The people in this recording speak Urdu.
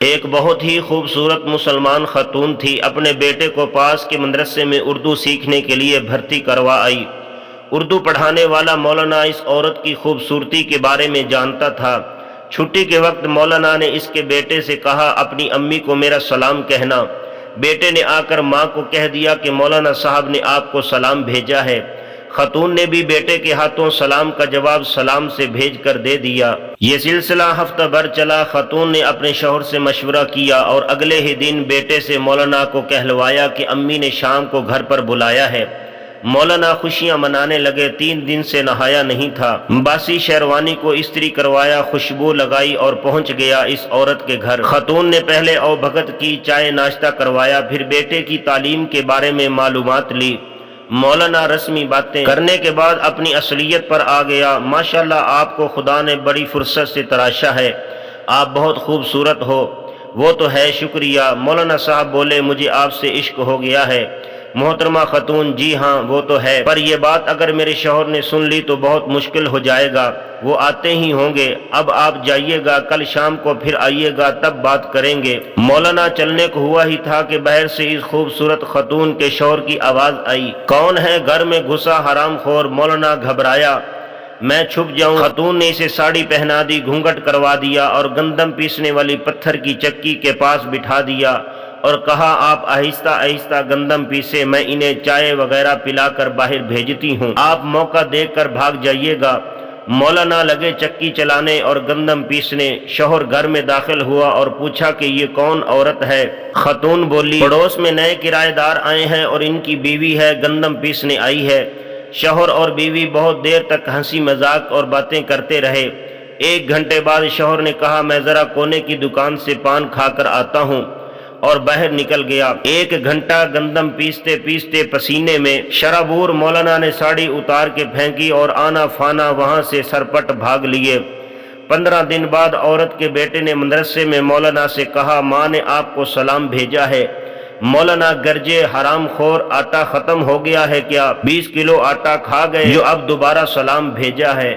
ایک بہت ہی خوبصورت مسلمان خاتون تھی، اپنے بیٹے کو پاس کے مدرسے میں اردو سیکھنے کے لیے بھرتی کروا آئی۔ اردو پڑھانے والا مولانا اس عورت کی خوبصورتی کے بارے میں جانتا تھا۔ چھٹی کے وقت مولانا نے اس کے بیٹے سے کہا، اپنی امی کو میرا سلام کہنا۔ بیٹے نے آ کر ماں کو کہہ دیا کہ مولانا صاحب نے آپ کو سلام بھیجا ہے۔ خاتون نے بھی بیٹے کے ہاتھوں سلام کا جواب سلام سے بھیج کر دے دیا۔ یہ سلسلہ ہفتہ بھر چلا۔ خاتون نے اپنے شوہر سے مشورہ کیا اور اگلے ہی دن بیٹے سے مولانا کو کہلوایا کہ امی نے شام کو گھر پر بلایا ہے۔ مولانا خوشیاں منانے لگے۔ 3 دن سے نہایا نہیں تھا۔ باسی شیروانی کو استری کروایا، خوشبو لگائی اور پہنچ گیا اس عورت کے گھر۔ خاتون نے پہلے او بھگت کی، چائے ناشتہ کروایا، پھر بیٹے کی تعلیم کے بارے میں معلومات لی۔ مولانا رسمی باتیں کرنے کے بعد اپنی اصلیت پر آ گیا۔ ماشاءاللہ آپ کو خدا نے بڑی فرصت سے تراشا ہے، آپ بہت خوبصورت ہو۔ وہ تو ہے، شکریہ۔ مولانا صاحب بولے، مجھے آپ سے عشق ہو گیا ہے۔ محترمہ خاتون، جی ہاں وہ تو ہے، پر یہ بات اگر میرے شوہر نے سن لی تو بہت مشکل ہو جائے گا، وہ آتے ہی ہوں گے۔ اب آپ جائیے گا، کل شام کو پھر آئیے گا، تب بات کریں گے۔ مولانا چلنے کو ہوا ہی تھا کہ باہر سے اس خوبصورت خاتون کے شوہر کی آواز آئی، کون ہے گھر میں گھسا حرام خور؟ مولانا گھبرایا، میں چھپ جاؤں؟ خاتون نے اسے ساڑی پہنا دی، گھونگھٹ کروا دیا اور گندم پیسنے والی پتھر کی چکی کے پاس بٹھا دیا اور کہا، آپ آہستہ آہستہ گندم پیسے، میں انہیں چائے وغیرہ پلا کر باہر بھیجتی ہوں، آپ موقع دیکھ کر بھاگ جائیے گا۔ مولانا لگے چکی چلانے اور گندم پیسنے۔ شوہر گھر میں داخل ہوا اور پوچھا کہ یہ کون عورت ہے؟ خاتون بولی، پڑوس میں نئے کرایہ دار آئے ہیں اور ان کی بیوی ہے، گندم پیسنے آئی ہے۔ شوہر اور بیوی بہت دیر تک ہنسی مذاق اور باتیں کرتے رہے۔ 1 گھنٹے بعد شوہر نے کہا، میں ذرا کونے کی دکان سے پان کھا کر آتا ہوں، اور باہر نکل گیا۔ 1 گھنٹہ گندم پیستے پیستے پسینے میں شرابور مولانا نے ساڑی اتار کے پھینکی اور آنا فانا وہاں سے سرپٹ بھاگ لیے۔ 15 دن بعد عورت کے بیٹے نے مدرسے میں مولانا سے کہا، ماں نے آپ کو سلام بھیجا ہے۔ مولانا گرجے، حرام خور، آٹا ختم ہو گیا ہے کیا؟ 20 کلو آٹا کھا گئے جو اب دوبارہ سلام بھیجا ہے۔